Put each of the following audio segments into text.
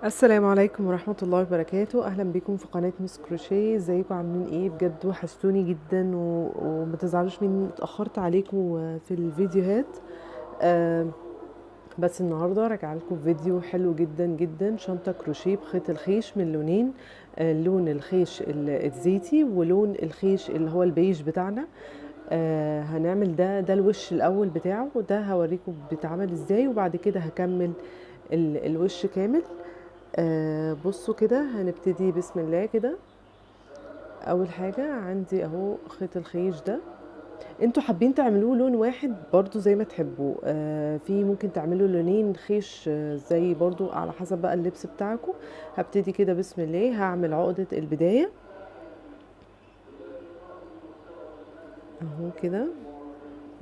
السلام عليكم ورحمة الله وبركاته. أهلا بكم في قناة مس كروشيه. ازيكم عاملين ايه؟ بجد وحشتوني جدا وما تزعلوش مني اتأخرت عليكم في الفيديوهات. آه بس النهاردة راجعه لكم فيديو حلو جدا جدا، شنطة كروشيه بخيط الخيش من لونين. لون الخيش الزيتي ولون الخيش اللي هو البيج بتاعنا. هنعمل ده الوش الأول بتاعه، وده هوريكم بيتعمل ازاي، وبعد كده هكمل الوش كامل. بصوا كده، هنبتدي بسم الله كده. اول حاجة عندي اهو خيط الخيش ده. انتوا حابين تعملوه لون واحد برضو زي ما تحبوا، في ممكن تعملوا لونين خيش، زي برضو على حسب بقى اللبس بتاعكم. هبتدي كده بسم الله، هعمل عقدة البداية اهو كده.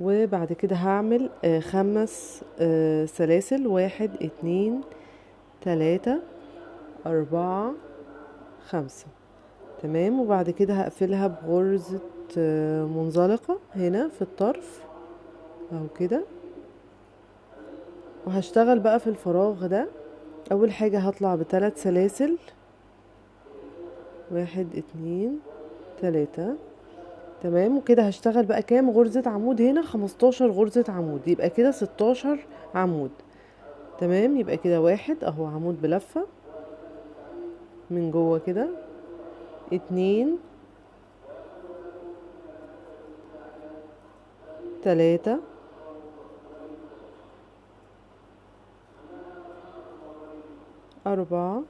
وبعد كده هعمل 5 سلاسل، 1 2 3 4 5. تمام. وبعد كده هقفلها بغرزة منزلقة هنا في الطرف اهو كده. وهشتغل بقى في الفراغ ده. اول حاجة هطلع ب3 سلاسل، 1 2 3. تمام. وكده هشتغل بقى كام غرزة عمود هنا؟ 15 غرزة عمود، يبقى كده 16 عمود. تمام. يبقى كده واحد اهو عمود بلفة من جوه كده، 2 3 4.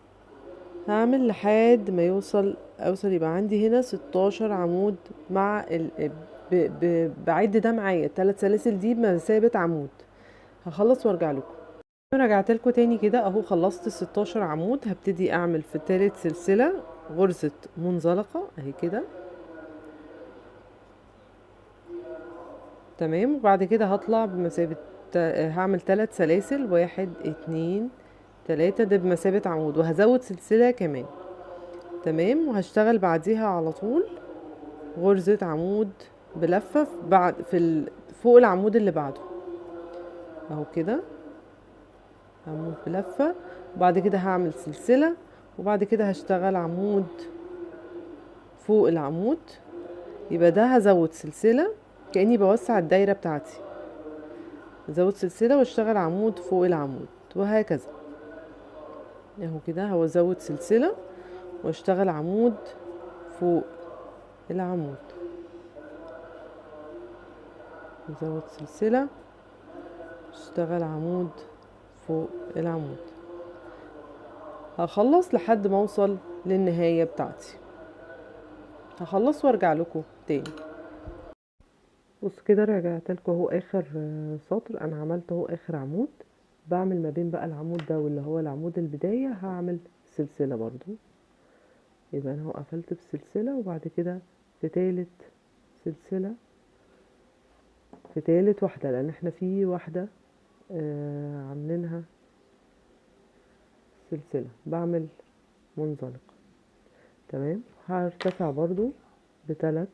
هعمل لحد ما اوصل يبقى عندي هنا 16 عمود مع بعد ده معايا 3 سلاسل دي بمثابة عمود. هخلص وارجع لكم. رجعت لكم تاني كده اهو، خلصت 16 عمود. هبتدي اعمل في تالت سلسلة غرزة منزلقة اهي كده. تمام. وبعد كده هطلع بمثابة هعمل 3 سلاسل، 1 2 3، ده بمثابة عمود، وهزود سلسلة كمان. تمام. وهشتغل بعديها على طول غرزة عمود بلفة فوق العمود اللي بعده اهو كده، عمود بلفة. وبعد كده هعمل سلسلة، وبعد كده هشتغل عمود فوق العمود. يبقى ده هزود سلسلة كأني بوسع الدايرة بتاعتي، ازود سلسلة واشتغل عمود فوق العمود، وهكذا اهو كده. هو ازود سلسلة واشتغل عمود فوق العمود، ازود سلسلة اشتغل عمود فوق العمود. هخلص لحد ما اوصل للنهاية بتاعتي. هخلص وارجع لكم تاني. بص كده، رجعت لكم اهو اخر سطر انا عملت اهو اخر عمود. بعمل ما بين بقى العمود ده واللي هو العمود البداية هعمل سلسلة برضو. يبقى انا اهو قفلت بسلسلة، وبعد كده في تالت سلسلة، في تالت واحدة، لان احنا في واحدة عاملينها سلسلة، بعمل منزلق. تمام. هرتفع برضو ب3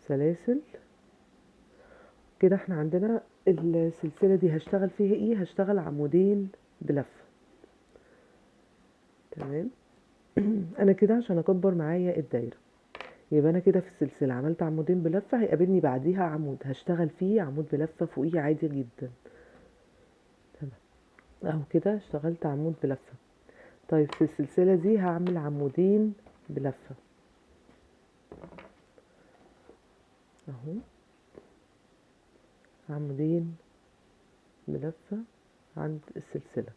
سلاسل كده. احنا عندنا السلسلة دي هشتغل فيها ايه؟ هشتغل عمودين بلفة. تمام. انا كده عشان اكبر معايا الدايرة، يبقى انا كده في السلسلة عملت عمودين بلفة، هيقابلني بعديها عمود هشتغل فيه عمود بلفة فوقيه عادي جدا. تمام. اهو كده اشتغلت عمود بلفة. طيب في السلسلة دي هعمل عمودين بلفة اهو، عمودين بلفة عند السلسلة.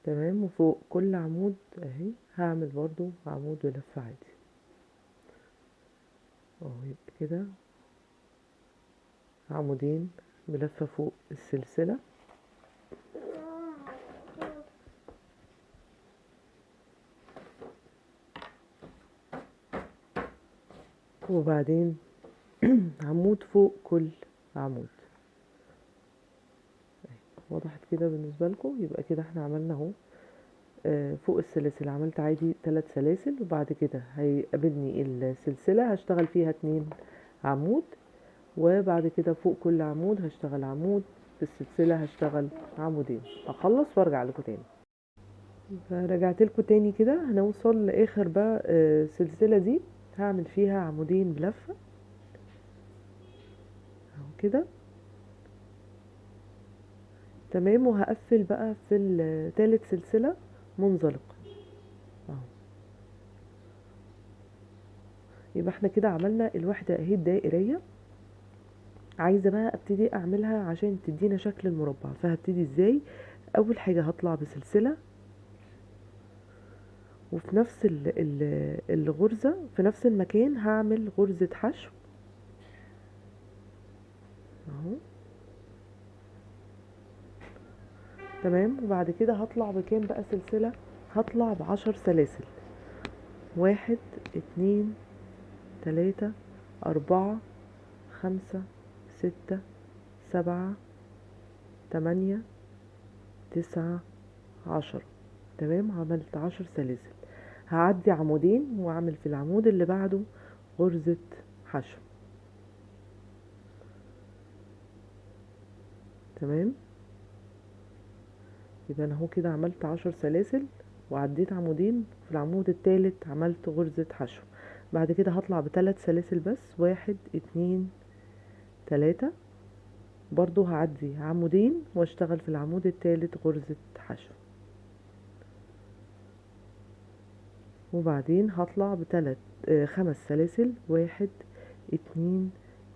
تمام. وفوق كل عمود اهي هعمل برضو عمود بلفة عادي اهو. يبقى كده عمودين بلفة فوق السلسلة. وبعدين عمود فوق كل عمود. وضحت كده بالنسبة لكم؟ يبقى كده احنا عملنا اهو فوق السلاسل عملت عادي 3 سلاسل، وبعد كده هيقابلني السلسلة هشتغل فيها 2 عمود، وبعد كده فوق كل عمود هشتغل عمود في السلسلة هشتغل عمودين. هخلص وارجع لكم تاني. فرجعت لكم تاني كده. هنوصل لاخر بقى السلسلة دي هعمل فيها عمودين بلفة اهو كده تمام. وهقفل بقى في تالت سلسلة منزلقة اهو. يبقى احنا كده عملنا الوحدة اهي الدائرية. عايزة بقى ابتدي اعملها عشان تدينا شكل المربع. فهبتدي ازاي؟ اول حاجة هطلع بسلسلة، وفي نفس الغرزة في نفس المكان هعمل غرزة حشو اهو تمام. وبعد كده هطلع بكام بقى سلسلة؟ هطلع ب10 سلاسل. 1 2 3 4 5 6 7 8 9 10 تمام. عملت 10 سلاسل. هعدي عمودين واعمل في العمود اللي بعده غرزة حشو تمام. يبقى انا اهو كده عملت 10 سلاسل وعديت عمودين. في العمود التالت عملت غرزة حشو. بعد كده هطلع ب3 سلاسل بس. 1 2 3 برضو هعدي عمودين واشتغل في العمود التالت غرزة حشو. وبعدين هطلع ب5 سلاسل. 1 2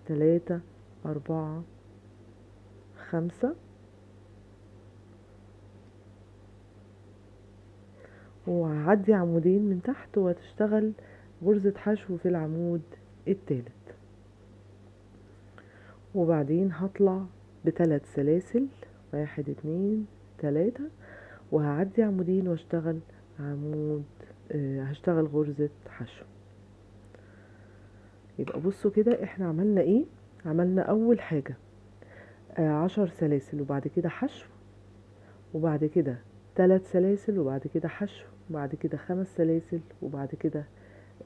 3 4 5 وهعدي عمودين من تحت وهتشتغل غرزة حشو في العمود التالت. وبعدين هطلع ب3 سلاسل. 1 2 3 وهعدي عمودين واشتغل عمود هشتغل غرزة حشو. يبقى بصوا كده احنا عملنا ايه. عملنا اول حاجة 10 سلاسل وبعد كده حشو، وبعد كده 3 سلاسل وبعد كده حشو، وبعد كده 5 سلاسل وبعد كده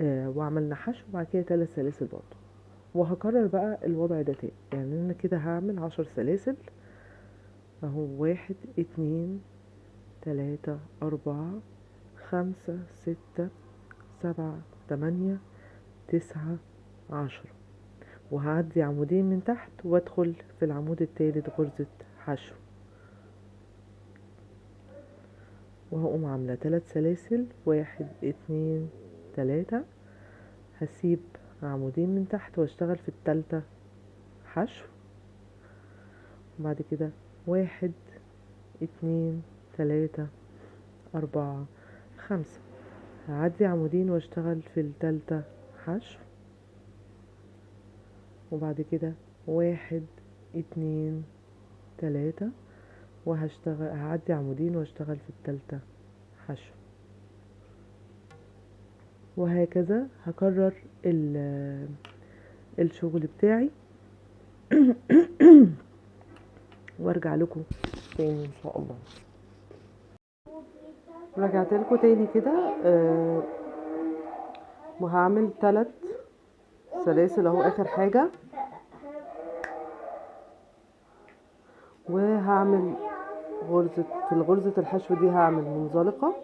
وعملنا حشو وبعد كده 3 سلاسل برضو. وهكرر بقى الوضع ده تاني. يعني انا كده هعمل 10 سلاسل اهو. 1 2 3 4 5 6 7 8 9 10 وهعدي عمودين من تحت وادخل في العمود التالت غرزة حشو. وهقوم عاملة 3 سلاسل. 1 2 3 هسيب عمودين من تحت واشتغل في التالتة حشو. وبعد كده 1 2 3 4 5 هعدي عمودين واشتغل في التالتة حشو. وبعد كده 1 2 3 هعدي عمودين واشتغل في التالتة حشو. وهكذا هكرر الشغل بتاعي وارجع لكم تاني ان شاء الله. رجعت لكم تاني كده وهعمل 3 سلاسل اهو اخر حاجة. وهعمل في الغرزة الحشو دي هعمل منزلقة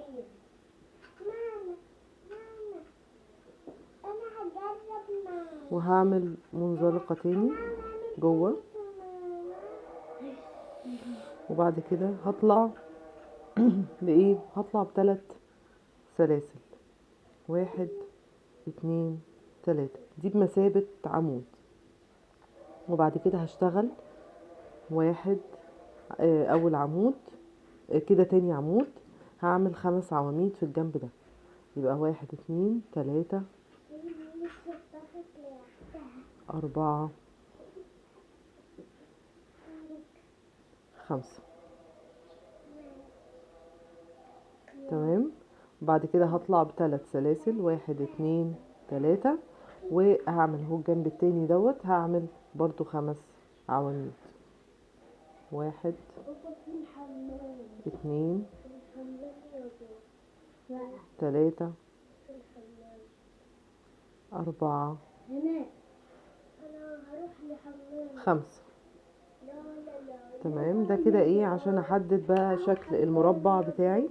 وهعمل منزلقة تاني جوه. وبعد كده هطلع بايه؟ هطلع ب3 سلاسل. 1 2 3 دي بمثابة عمود. وبعد كده هشتغل 1 اول عمود كده. تاني عمود هعمل 5 عواميد في الجنب ده. يبقى 1 2 3 4 5 تمام. بعد كده هطلع ب3 سلاسل. 1 2 3 وهعمل اهو الجنب التاني دوت هعمل برضو 5 عواميد. 1 2 3 4 5 تمام. ده كده ايه عشان احدد بقى شكل المربع بتاعي.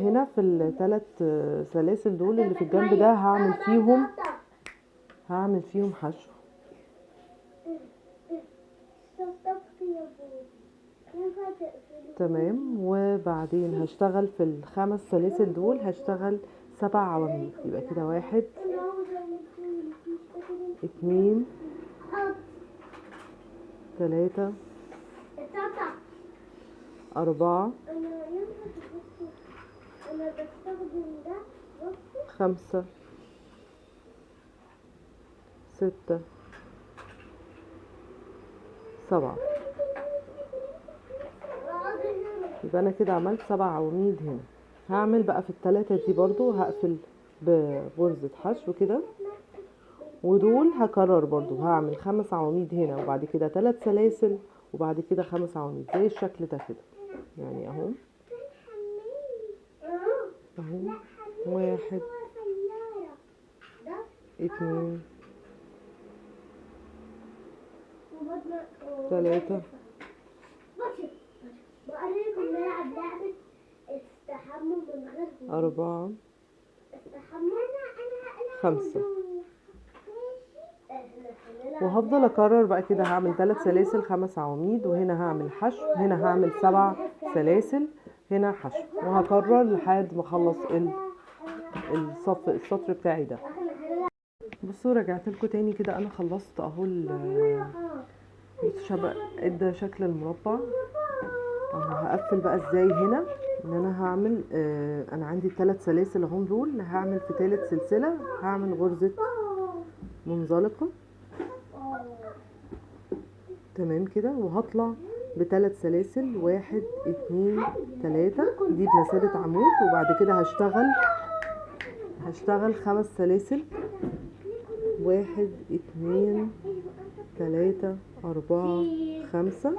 هنا في الثلاث سلاسل دول اللي في الجنب ده هعمل فيهم حشو. تمام. وبعدين هشتغل في الخمس سلاسل دول، هشتغل 7 عواميد. يبقى كده 1 2 3 4 5 6 7. يبقى انا كده عملت 7 عواميد هنا. هعمل بقى في الثلاثة دي برضو هقفل بغرزة حشو كده، ودول هكرر برضو هعمل 5 عواميد هنا، وبعد كده 3 سلاسل، وبعد كده 5 عواميد زي الشكل ده كده. يعني اهو 1 2 3 4 5. وهفضل اكرر بقى كده. هعمل 3 سلاسل 5 عواميد، وهنا هعمل حشو، هنا هعمل 7 سلاسل، هنا حشو، وهكرر لحد ما اخلص السطر بتاعي ده. بصوا رجعت لكم تاني كده. انا خلصت اهو ادى شكل المربع اهو. هقفل بقى ازاي هنا؟ ان انا هعمل انا عندي 3 سلاسل اهم دول. هعمل في ثالث سلسله هعمل غرزه منزلقه. تمام كده. وهطلع ب3 سلاسل 1 2 3 دي بمثابه عمود. وبعد كده هشتغل 5 سلاسل 1 2 3 4 5.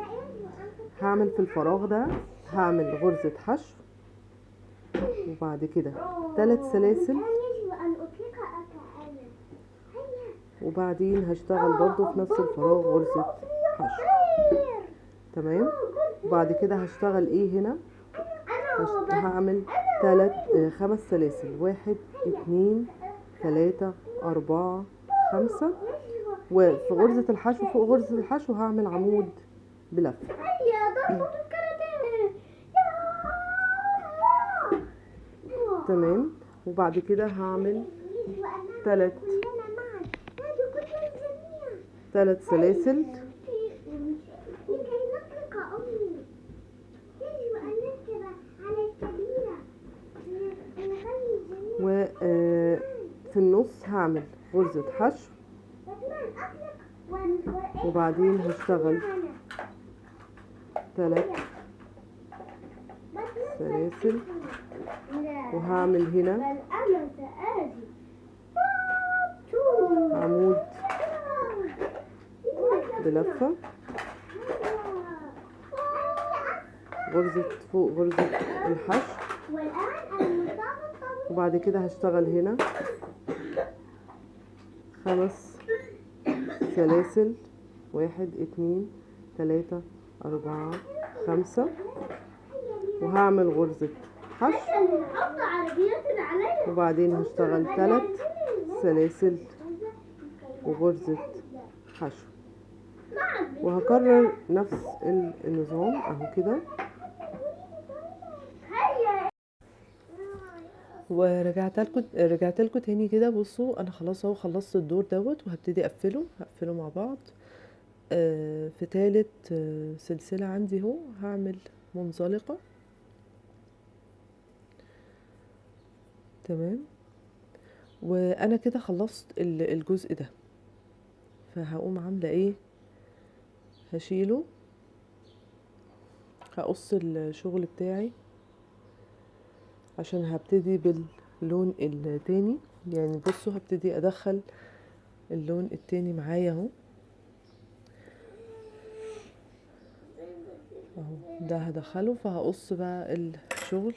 هعمل في الفراغ ده هعمل غرزة حشو، وبعد كده 3 سلاسل، وبعدين هشتغل برضو في نفس الفراغ غرزة حشو. تمام. وبعد كده هشتغل ايه هنا؟ هعمل 5 سلاسل 1 2 3 4 5. وفي غرزة الحشو فوق غرزة الحشو هعمل عمود بلف. تمام. وبعد كده هعمل 3 سلاسل وفي النص هعمل غرزة حشو، وبعدين هشتغل 3 سلاسل، وهعمل هنا عمود بلفة، غرزة فوق غرزة الحشو، وبعد كده هشتغل هنا 5 سلاسل 1 2 3 4 5. وهعمل غرزة حشو، وبعدين هشتغل 3 سلاسل وغرزة حشو، وهكرر نفس النظام اهو كده. رجعت لكم تاني كده. بصوا انا خلاص اهو خلصت الدور دوت، وهبتدي هقفله مع بعض. في ثالث سلسلة عندي اهو هعمل منزلقة. تمام. وانا كده خلصت الجزء ده، فهقوم عاملة ايه؟ هشيله، هقص الشغل بتاعي عشان هبتدي باللون التاني. يعني بصوا هبتدي ادخل اللون التاني معايا اهو. ده هدخله، فهقص بقى الشغل.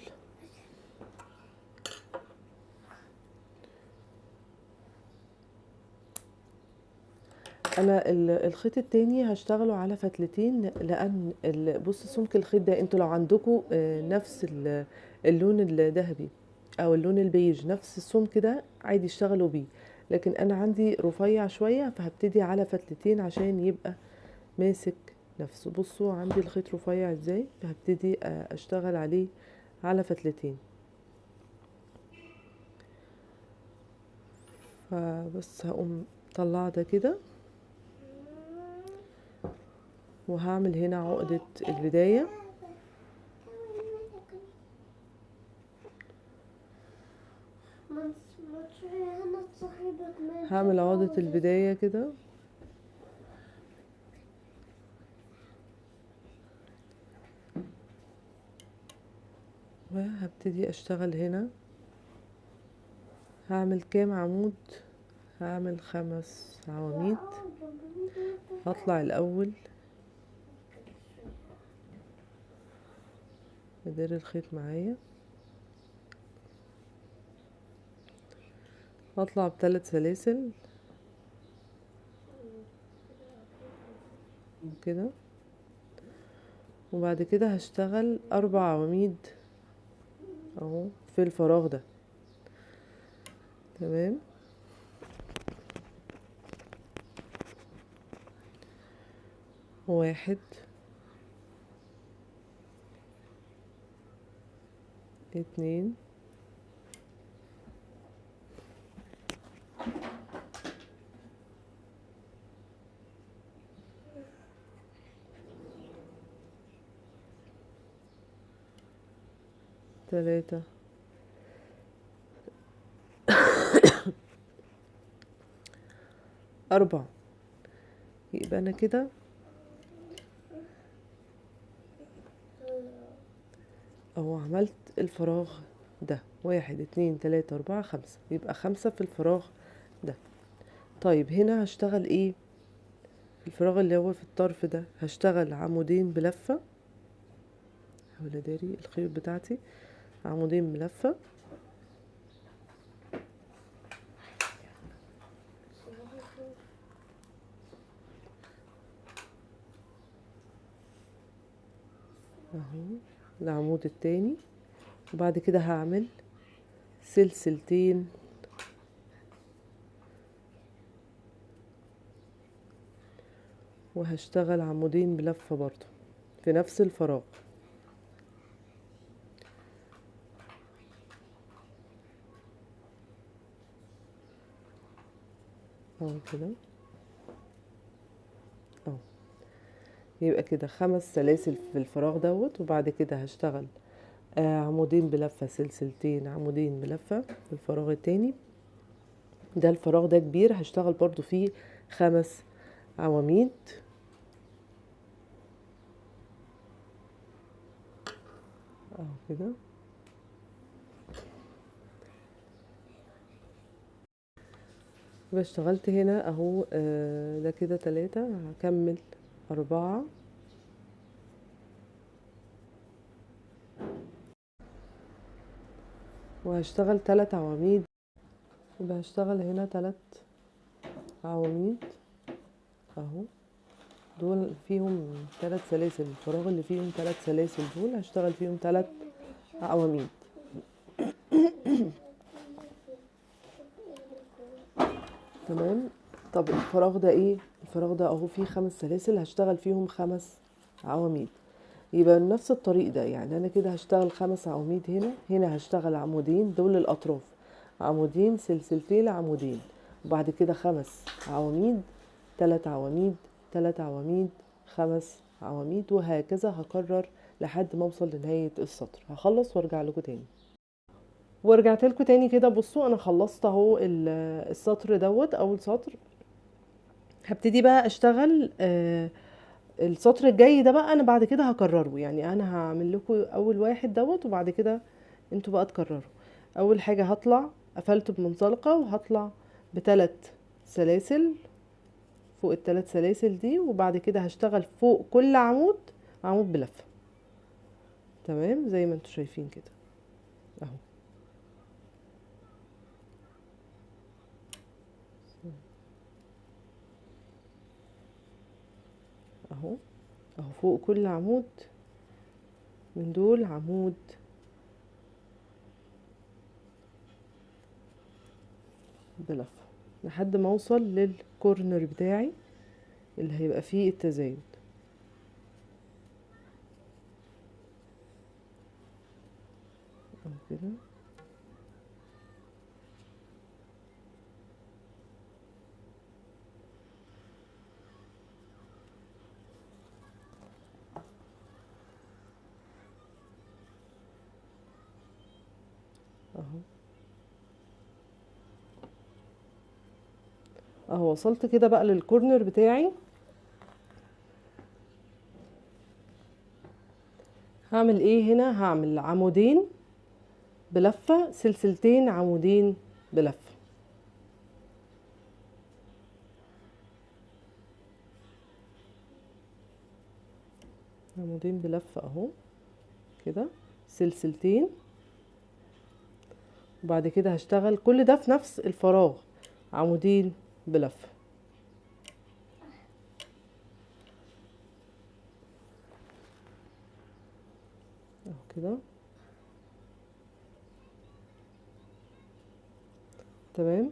انا الخيط التاني هشتغله على فتلتين، لان بص سمك الخيط ده انتوا لو عندكم نفس اللون الذهبي او اللون البيج نفس السمك ده عادي اشتغلوا بيه، لكن انا عندي رفيع شوية فهبتدي على فتلتين عشان يبقى ماسك نفسه. بصوا عندي الخيط رفيع ازاي، فهبتدي اشتغل عليه على فتلتين. فبس هقوم طلع ده كده، وهعمل هنا عقدة البداية. هعمل عقدة البداية كده، وهبتدي اشتغل هنا. هعمل كام عمود؟ هعمل 5 عواميد. هطلع الاول ادير الخيط معايا، هطلع ب3 سلاسل كده، وبعد كده هشتغل 4 عواميد اهو في الفراغ ده. تمام، واحد، اتنين، تلاتة، أربعة. يبقى أنا كده أهو عملت الفراغ ده، 1 2 3 4 5، يبقى 5 في الفراغ ده. طيب هنا هشتغل ايه؟ الفراغ اللي هو في الطرف ده هشتغل عمودين بلفة. حاول اداري الخيط بتاعتي، عمودين بلفة اهو العمود التاني، وبعد كده هعمل سلسلتين وهشتغل عمودين بلفة برضو في نفس الفراغ اهو كده اهو. يبقى كده 5 سلاسل في الفراغ دوت، وبعد كده هشتغل عمودين بلفة، سلسلتين، عمودين بلفة في الفراغ التاني ده. الفراغ ده كبير هشتغل برضو فيه 5 عواميد اهو كده. يبقى اشتغلت هنا اهو ده كده 3، هكمل 4 وهشتغل 3 عواميد. يبقى هشتغل هنا 3 عواميد اهو، دول فيهم 3 سلاسل. الفراغ اللي فيهم 3 سلاسل دول هشتغل فيهم 3 عواميد. تمام. طب الفراغ ده ايه؟ الفراغ ده اهو فيه 5 سلاسل هشتغل فيهم 5 عواميد. يبقى نفس الطريق ده، يعني انا كده هشتغل 5 عواميد هنا. هنا هشتغل عمودين دول الاطراف، عمودين، سلسلتين، عمودين، وبعد كده 5 عواميد، 3 عواميد، 3 عواميد، 5 عواميد، وهكذا هكرر لحد ما اوصل لنهاية السطر. هخلص وارجع لكم تاني. ورجعت لكم تاني كده. بصوا انا خلصت اهو السطر دوت، اول سطر. هبتدي بقى اشتغل السطر الجاي ده بقى انا بعد كده هكرره، يعني انا هعمل لكم اول واحد دوت وبعد كده انتوا بقى تكرروا. اول حاجة هطلع قفلته بمنزلقة، وهطلع ب3 سلاسل فوق ال3 سلاسل دي، وبعد كده هشتغل فوق كل عمود عمود بلفة. تمام زي ما انتوا شايفين كده اهو. اهو. اهو فوق كل عمود من دول عمود بلفة لحد ما اوصل للكورنر بتاعي اللي هيبقى فيه التزايد. اهو كده. اهو. اهو وصلت كده بقى للكورنر بتاعي. هعمل ايه هنا؟ هعمل عمودين بلفة، سلسلتين عمودين بلفة. عمودين بلفة اهو كده، سلسلتين. وبعد كده هشتغل كل ده في نفس الفراغ، عمودين بلفة. اهو كده تمام.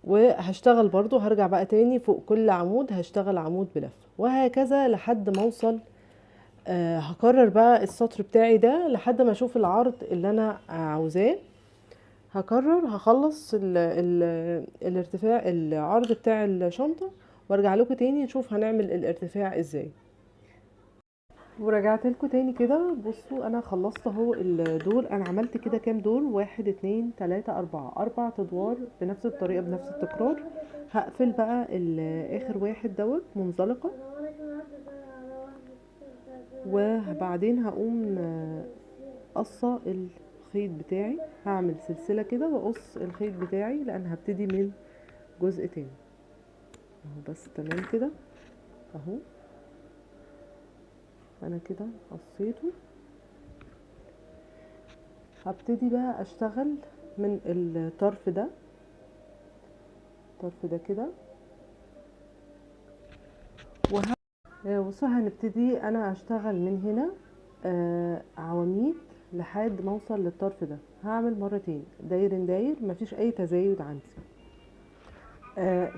وهشتغل برضو، هرجع بقى تاني فوق كل عمود هشتغل عمود بلفة، وهكذا لحد ما اوصل. هكرر بقى السطر بتاعي ده لحد ما اشوف العرض اللي انا عاوزاه. هكرر، هخلص الارتفاع العرض بتاع الشنطة، وارجع لكم تاني نشوف هنعمل الارتفاع ازاي. ورجعت لكم تاني كده. بصوا انا خلصت اهو الدور. انا عملت كده كام دور؟ 1 2 3 4، 4 ادوار بنفس الطريقة بنفس التكرار. هقفل بقى اخر واحد دوت منزلقة، وبعدين هقوم قصة الخيط بتاعي. هعمل سلسلة كده واقص الخيط بتاعي لان هبتدي من جزء تاني. اهو بس تمام كده. اهو انا كده قصيته. هبتدي بقى اشتغل من الطرف ده، الطرف ده كده. بصوا هنبتدي انا اشتغل من هنا عواميد لحد ما اوصل للطرف ده. هعمل مرتين داير داير، مفيش اي تزايد عندي.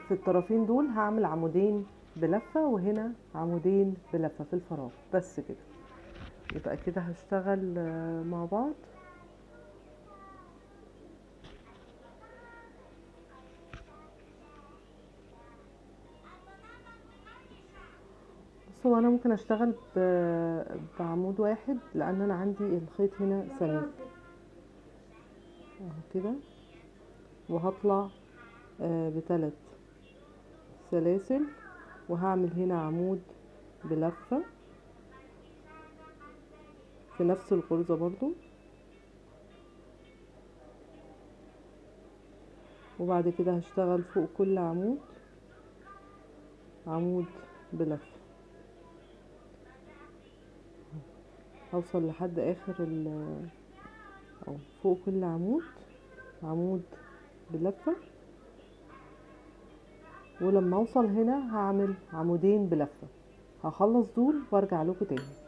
في الطرفين دول هعمل عمودين بلفة، وهنا عمودين بلفة في الفراغ بس كده. يبقى كده هشتغل مع بعض. بصوا انا ممكن اشتغل بعمود واحد لان انا عندي الخيط هنا سميك. اهو كده. وهطلع ب3 سلاسل، وهعمل هنا عمود بلفة في نفس الغرزة برضو. وبعد كده هشتغل فوق كل عمود عمود بلفة. هوصل لحد اخر او فوق كل عمود عمود بلفة. ولما اوصل هنا هعمل عمودين بلفة. هخلص دول وارجع لكم تاني.